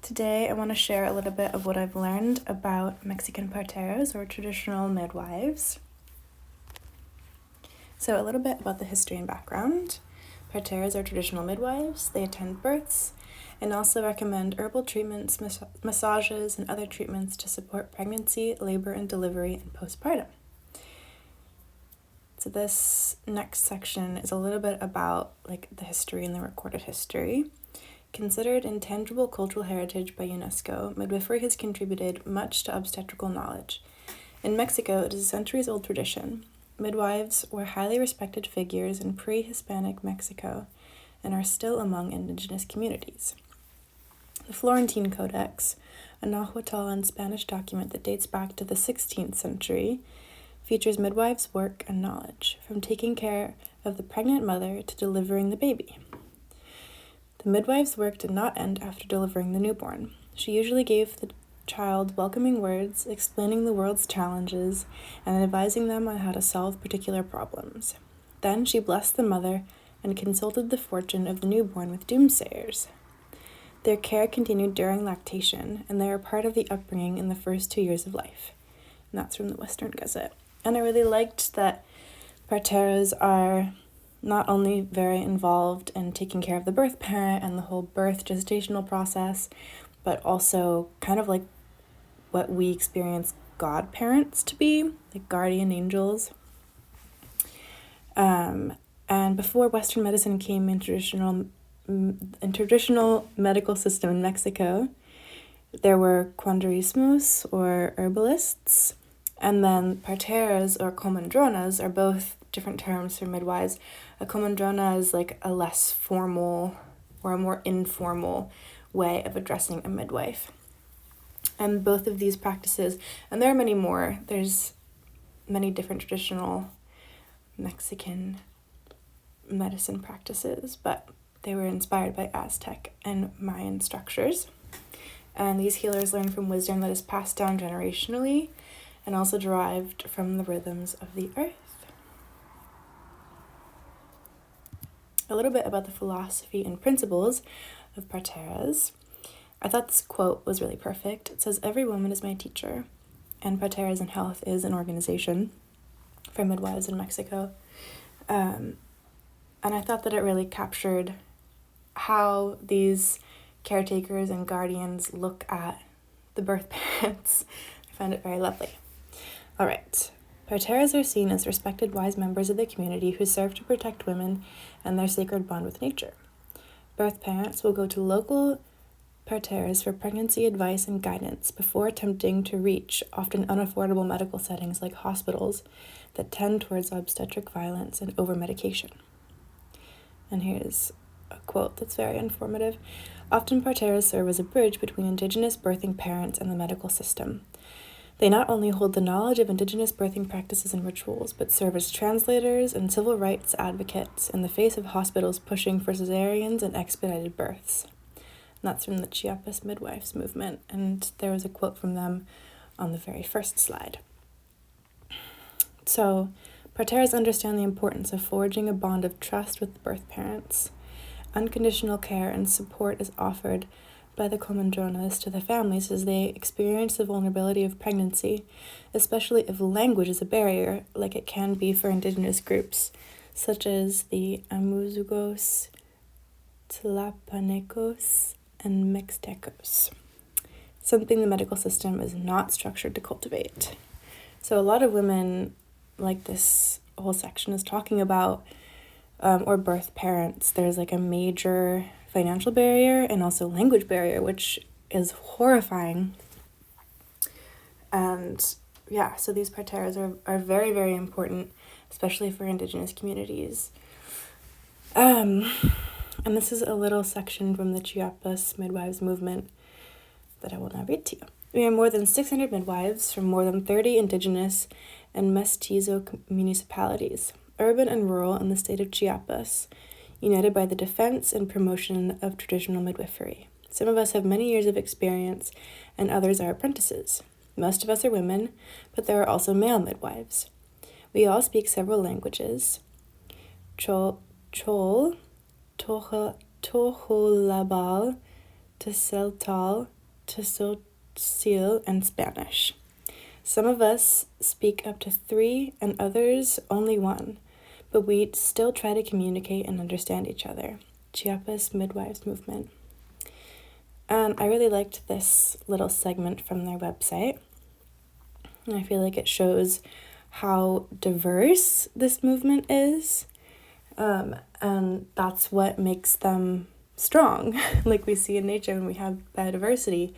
Today I want to share a little bit of what I've learned about Mexican parteras, or traditional midwives. So a little bit about the history and background. Parteras are traditional midwives. They attend births and also recommend herbal treatments, massages, and other treatments to support pregnancy, labor and delivery, and postpartum. So this next section is a little bit about the history and the recorded history. Considered intangible cultural heritage by UNESCO, midwifery has contributed much to obstetrical knowledge. In Mexico, it is a centuries-old tradition. Midwives were highly respected figures in pre-Hispanic Mexico and are still among indigenous communities. The Florentine Codex, a Nahuatl Spanish document that dates back to the 16th century, features midwives' work and knowledge, from taking care of the pregnant mother to delivering the baby. The midwife's work did not end after delivering the newborn. She usually gave the child welcoming words, explaining the world's challenges, and advising them on how to solve particular problems. Then she blessed the mother and consulted the fortune of the newborn with doomsayers. Their care continued during lactation, and they are part of the upbringing in the first 2 years of life. And that's from the Western Gazette. And I really liked that parteras are not only very involved in taking care of the birth parent and the whole birth gestational process, but also kind of like what we experience godparents to be, like guardian angels. And before Western medicine came in traditional medical system in Mexico, there were curanderismos, or herbalists, and then parteras or comandronas are both different terms for midwives. A comandrona is like a less formal or a more informal way of addressing a midwife. And both of these practices, and there are many more, there's many different traditional Mexican medicine practices, but they were inspired by Aztec and Mayan structures. And these healers learn from wisdom that is passed down generationally and also derived from the rhythms of the earth. A little bit about the philosophy and principles of parteras. I thought this quote was really perfect. It says, "Every woman is my teacher," and Parteras in Health is an organization for midwives in Mexico. And I thought that it really captured how these caretakers and guardians look at the birth parents. I found it very lovely. All right. Parteras are seen as respected, wise members of the community who serve to protect women and their sacred bond with nature. Birth parents will go to local parteras for pregnancy advice and guidance before attempting to reach often unaffordable medical settings like hospitals that tend towards obstetric violence and over-medication. And here's a quote that's very informative. "Often parteras serve as a bridge between indigenous birthing parents and the medical system. They not only hold the knowledge of indigenous birthing practices and rituals, but serve as translators and civil rights advocates in the face of hospitals pushing for cesareans and expedited births." And that's from the Chiapas midwives movement, and there was a quote from them on the very first slide. So, parteras understand the importance of forging a bond of trust with the birth parents. Unconditional care and support is offered by the comandronas to the families as they experience the vulnerability of pregnancy, especially if language is a barrier, like it can be for indigenous groups, such as the Amuzugos, Tlapanecos, and Mixtecos, something the medical system is not structured to cultivate. So a lot of women, like this whole section is talking about, or birth parents, there's a major financial barrier and also language barrier, which is horrifying. And yeah, so these parteras are very, very important, especially for indigenous communities. And this is a little section from the Chiapas midwives movement that I will now read to you. "We are more than 600 midwives from more than 30 indigenous and mestizo municipalities, urban and rural, in the state of Chiapas, united by the defense and promotion of traditional midwifery. Some of us have many years of experience, and others are apprentices. Most of us are women, but there are also male midwives. We all speak several languages: Chol, Toholabal, Teseltal, Tzotzil, and Spanish. Some of us speak up to 3 and others only 1, but we still try to communicate and understand each other. Chiapas Midwives Movement. And I really liked this little segment from their website. And I feel like it shows how diverse this movement is. And that's what makes them strong. Like we see in nature when we have biodiversity,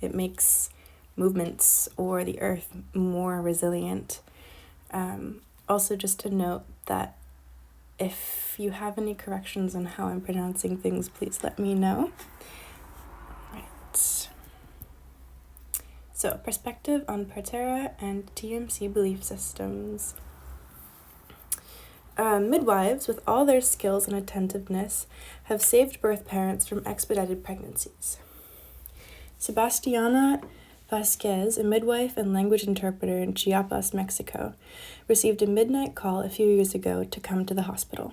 it makes movements or the earth more resilient. Also, just to note that if you have any corrections on how I'm pronouncing things, please let me know. Right. So, perspective on partera and TMC belief systems. Midwives, with all their skills and attentiveness, have saved birth parents from expedited pregnancies. Sebastiana Vasquez, a midwife and language interpreter in Chiapas, Mexico, received a midnight call a few years ago to come to the hospital.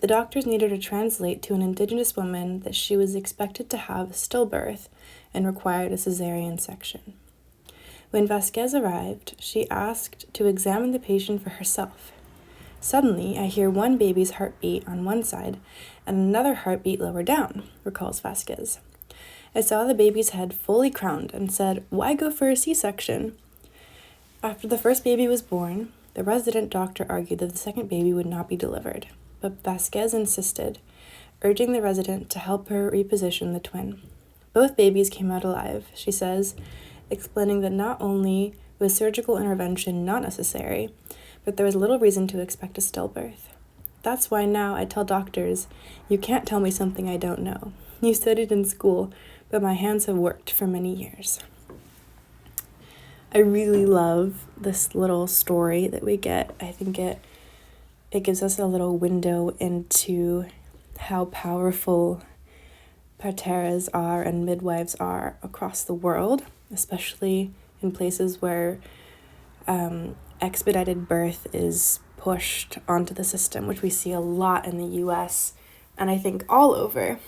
The doctors needed to translate to an indigenous woman that she was expected to have a stillbirth and required a cesarean section. When Vasquez arrived, she asked to examine the patient for herself. Suddenly, I hear one baby's heartbeat on one side and another heartbeat lower down, recalls Vasquez. I saw the baby's head fully crowned and said, "Why go for a C-section?" After the first baby was born, the resident doctor argued that the second baby would not be delivered, but Vasquez insisted, urging the resident to help her reposition the twin. Both babies came out alive, she says, explaining that not only was surgical intervention not necessary, but there was little reason to expect a stillbirth. That's why now I tell doctors, you can't tell me something I don't know. You studied in school, but my hands have worked for many years. I really love this little story that we get. I think it gives us a little window into how powerful parteras are and midwives are across the world, especially in places where expedited birth is pushed onto the system, which we see a lot in the US and I think all over.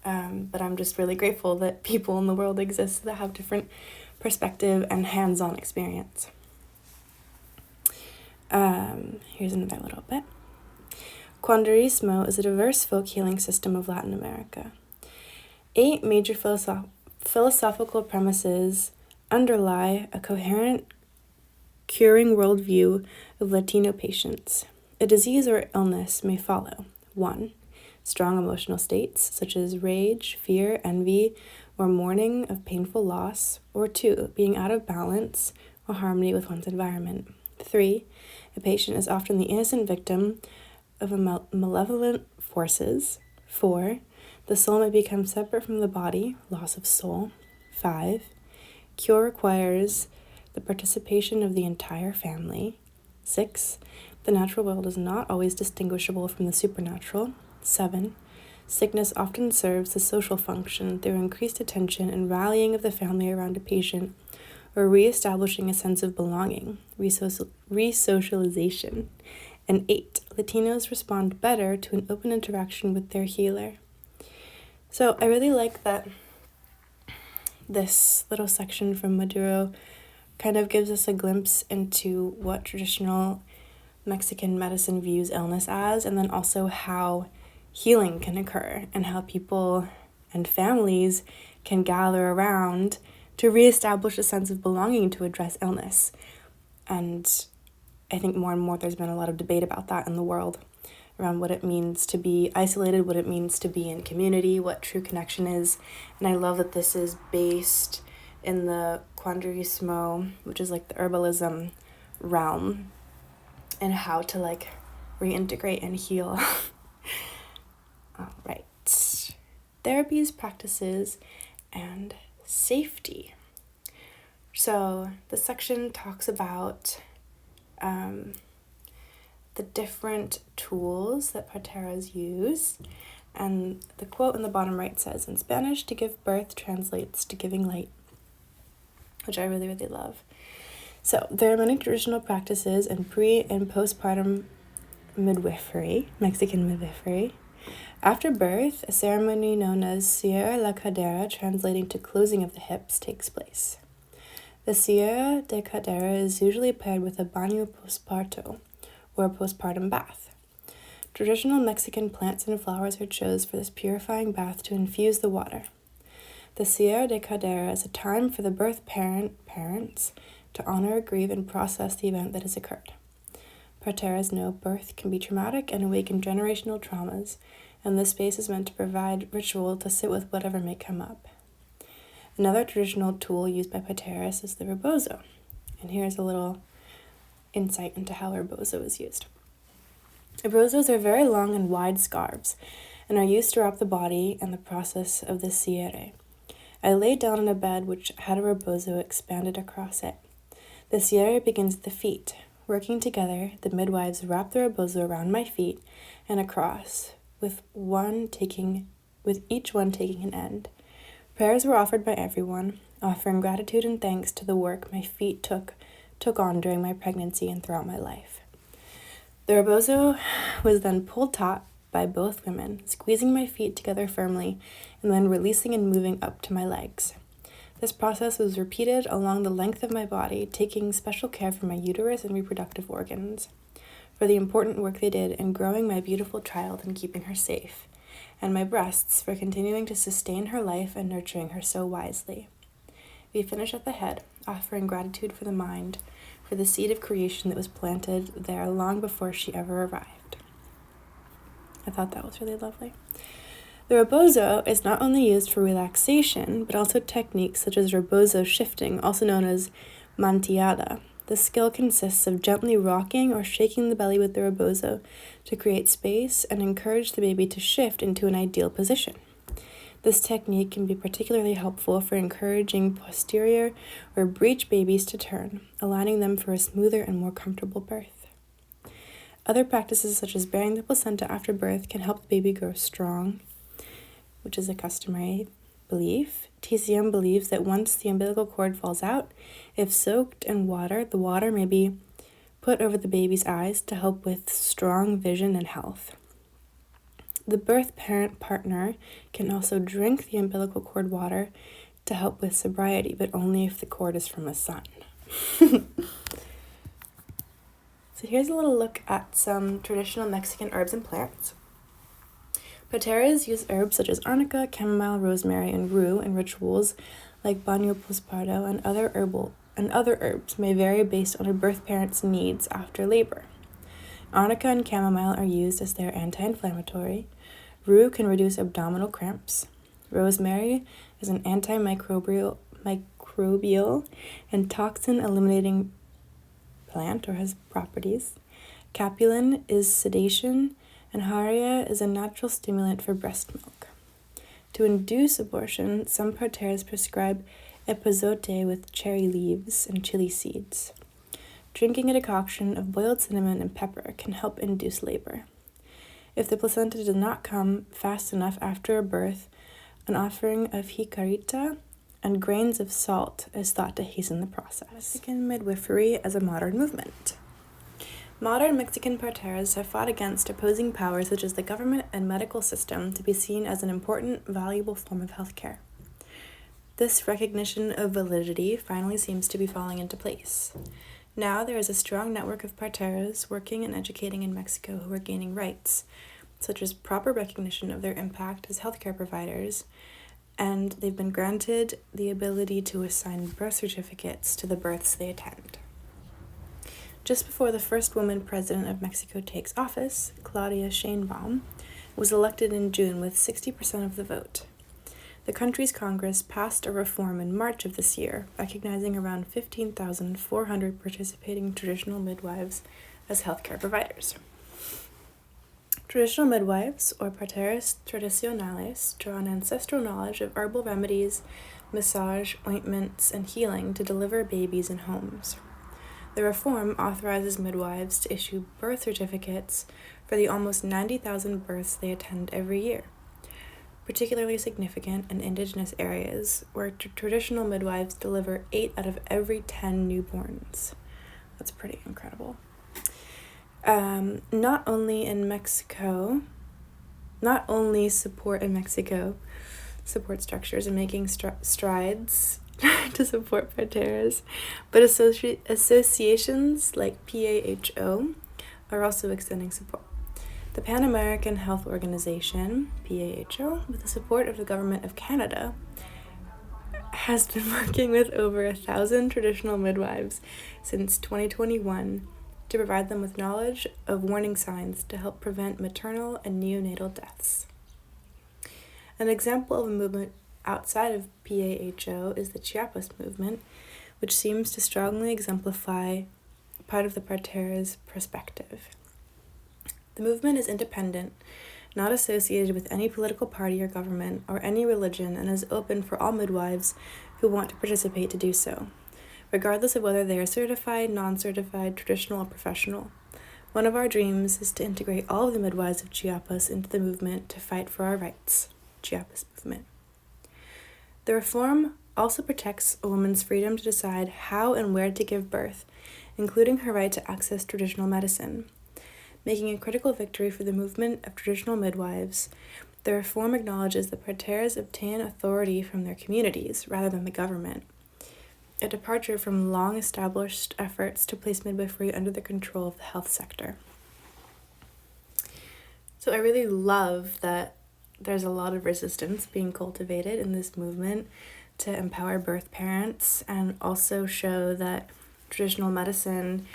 But I'm just really grateful that people in the world exist that have different perspective and hands-on experience. Here's another little bit. Cuanderismo is a diverse folk healing system of Latin America. 8 major philosophical premises underlie a coherent curing worldview of Latino patients. A disease or illness may follow. 1. Strong emotional states, such as rage, fear, envy, or mourning of painful loss. Or 2. Being out of balance or harmony with one's environment. 3. A patient is often the innocent victim of malevolent forces. 4. The soul may become separate from the body, loss of soul. 5. Cure requires the participation of the entire family. 6. The natural world is not always distinguishable from the supernatural. 7. Sickness often serves the social function through increased attention and rallying of the family around a patient, or re-establishing a sense of belonging, re-socialization. And 8. Latinos respond better to an open interaction with their healer. So I really like that this little section from Maduro kind of gives us a glimpse into what traditional Mexican medicine views illness as, and then also how healing can occur and how people and families can gather around to reestablish a sense of belonging to address illness. And I think more and more there's been a lot of debate about that in the world, around what it means to be isolated, what it means to be in community, what true connection is. And I love that this is based in the cuanderismo, which is like the herbalism realm, and how to like reintegrate and heal. All right. Therapies, practices, and safety. So this section talks about the different tools that parteras use. And the quote in the bottom right says, in Spanish, to give birth translates to giving light, which I really, really love. So there are many traditional practices in pre- and postpartum midwifery, Mexican midwifery, After birth, a ceremony known as cierre la cadera, translating to closing of the hips, takes place. The cierre de cadera is usually paired with a baño postparto, or a postpartum bath. Traditional Mexican plants and flowers are chosen for this purifying bath to infuse the water. The cierre de cadera is a time for the birth parents to honor, grieve, and process the event that has occurred. Parteras know birth can be traumatic and awaken generational traumas, and this space is meant to provide ritual to sit with whatever may come up. Another traditional tool used by parteras is the rebozo, and here's a little insight into how rebozo is used. Rebozos are very long and wide scarves, and are used to wrap the body and the process of the cierre. I lay down on a bed which had a rebozo expanded across it. The cierre begins at the feet. Working together, the midwives wrap the rebozo around my feet and across, with each one taking an end. Prayers were offered by everyone, offering gratitude and thanks to the work my feet took on during my pregnancy and throughout my life. The rebozo was then pulled taut by both women, squeezing my feet together firmly and then releasing and moving up to my legs. This process was repeated along the length of my body, taking special care for my uterus and reproductive organs, for the important work they did in growing my beautiful child and keeping her safe, and my breasts for continuing to sustain her life and nurturing her so wisely. We finish at the head, offering gratitude for the mind, for the seed of creation that was planted there long before she ever arrived. I thought that was really lovely. The rebozo is not only used for relaxation, but also techniques such as rebozo shifting, also known as manteada. The skill consists of gently rocking or shaking the belly with the rebozo to create space and encourage the baby to shift into an ideal position. This technique can be particularly helpful for encouraging posterior or breech babies to turn, aligning them for a smoother and more comfortable birth. Other practices such as bearing the placenta after birth can help the baby grow strong, which is a customary belief. TCM believes that once the umbilical cord falls out, if soaked in water, the water may be put over the baby's eyes to help with strong vision and health. The birth parent partner can also drink the umbilical cord water to help with sobriety, but only if the cord is from a son. So here's a little look at some traditional Mexican herbs and plants. Parteras use herbs such as arnica, chamomile, rosemary, and rue in rituals like baño postparto, and other herbs may vary based on a birth parent's needs after labor. Arnica and chamomile are used as they are anti-inflammatory. Rue can reduce abdominal cramps. Rosemary is an antimicrobial and toxin-eliminating plant, or has properties. Capulin is sedation, and haria is a natural stimulant for breast milk. To induce abortion, some parteras prescribe epazote with cherry leaves and chili seeds. Drinking a decoction of boiled cinnamon and pepper can help induce labor. If the placenta does not come fast enough after a birth, an offering of jicarita and grains of salt is thought to hasten the process. Mexican midwifery as a modern movement. Modern Mexican parteras have fought against opposing powers such as the government and medical system to be seen as an important, valuable form of healthcare. This recognition of validity finally seems to be falling into place. Now there is a strong network of parteras working and educating in Mexico who are gaining rights, such as proper recognition of their impact as healthcare providers, and they've been granted the ability to assign birth certificates to the births they attend. Just before the first woman president of Mexico takes office, Claudia Sheinbaum was elected in June with 60% of the vote. The country's Congress passed a reform in March of this year, recognizing around 15,400 participating traditional midwives as healthcare providers. Traditional midwives, or parteras tradicionales, draw on ancestral knowledge of herbal remedies, massage, ointments, and healing to deliver babies in homes. The reform authorizes midwives to issue birth certificates for the almost 90,000 births they attend every year, particularly significant in indigenous areas where traditional midwives deliver 8 out of every 10 newborns. That's pretty incredible. Not only in Mexico, not only support in Mexico, support structures and making strides to support parteras, but associations like PAHO are also extending support. The Pan American Health Organization, PAHO, with the support of the Government of Canada, has been working with over 1,000 traditional midwives since 2021 to provide them with knowledge of warning signs to help prevent maternal and neonatal deaths. An example of a movement outside of PAHO is the Chiapas movement, which seems to strongly exemplify part of the partera's perspective. The movement is independent, not associated with any political party or government or any religion, and is open for all midwives who want to participate to do so, regardless of whether they are certified, non-certified, traditional, or professional. One of our dreams is to integrate all of the midwives of Chiapas into the movement to fight for our rights. Chiapas movement. The reform also protects a woman's freedom to decide how and where to give birth, including her right to access traditional medicine. Making a critical victory for the movement of traditional midwives, the reform acknowledges that parteras obtain authority from their communities rather than the government, a departure from long-established efforts to place midwifery under the control of the health sector. So I really love that there's a lot of resistance being cultivated in this movement to empower birth parents and also show that traditional medicine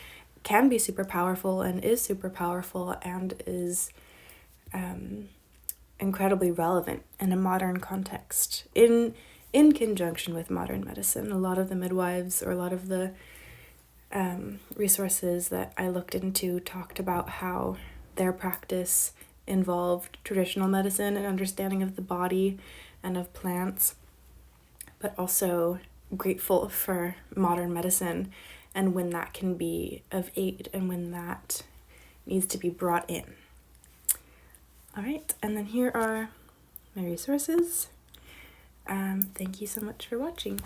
can be super powerful and is super powerful and is incredibly relevant in a modern context. In conjunction with modern medicine, a lot of the midwives or a lot of the resources that I looked into talked about how their practice involved traditional medicine and understanding of the body and of plants, but also grateful for modern medicine and when that can be of aid and when that needs to be brought in. All right, and then here are my resources. Thank you so much for watching.